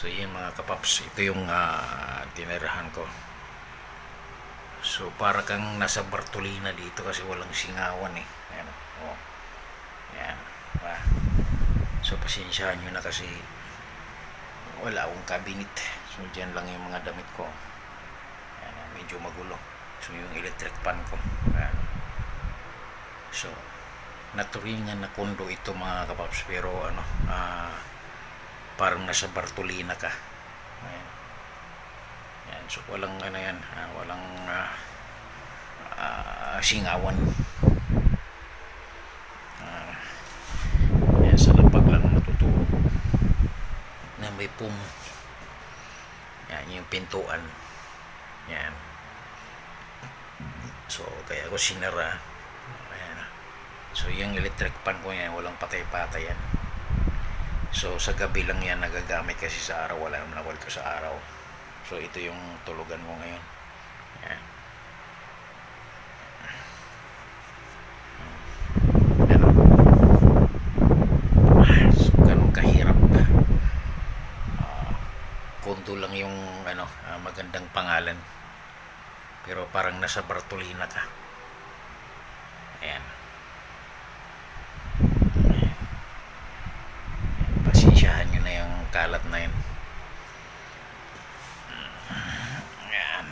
So yun mga kapaps, ito yung tinirahan ko. So para kang nasa Bartolina dito kasi walang singawan eh. Ayan, oh. Ayan, diba? So pasensyahan nyo na kasi wala akong cabinet. So dyan lang yung mga damit ko. Ayan, medyo magulo. So yung electric pan ko. Ayan. So naturingan na kondo ito mga kapaps, pero ano, parang nasa Bartolina ka. Ayan. Ayan. So walang ano yan, walang singawan. Ayan, sa lapag lang matutulog na may pum. Yan yung pintuan. Yan. So kaya ko sinara. Ayan. So yung electric pan ko yan, walang patay-patay yan. So sa gabi lang yan nagagamit kasi sa araw wala naman ako sa araw. So ito yung tulugan mo ngayon. Yan. Ano? So ganun kahirap. Kondo lang yung ano, magandang pangalan. Pero parang nasa Bartolina ka. Ayan. Pasensyahan nyo na yung kalat na yun. Ayan.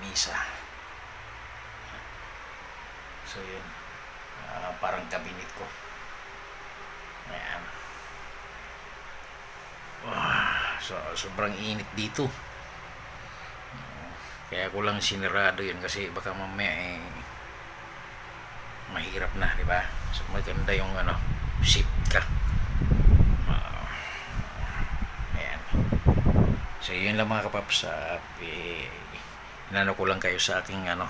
Misa. So yun. Parang cabinet ko. Ayan. So sobrang init dito. Kaya ko lang sinirado yun kasi baka mamaya mahirap na, di ba? So maganda yung ano, zip ka. Ayan. So yun lang mga kapaps, inano ko lang kayo sa aking ano,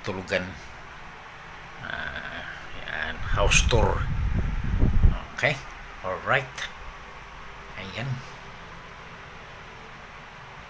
tulugan. Ayan, house tour. Okay? Alright. Ayan.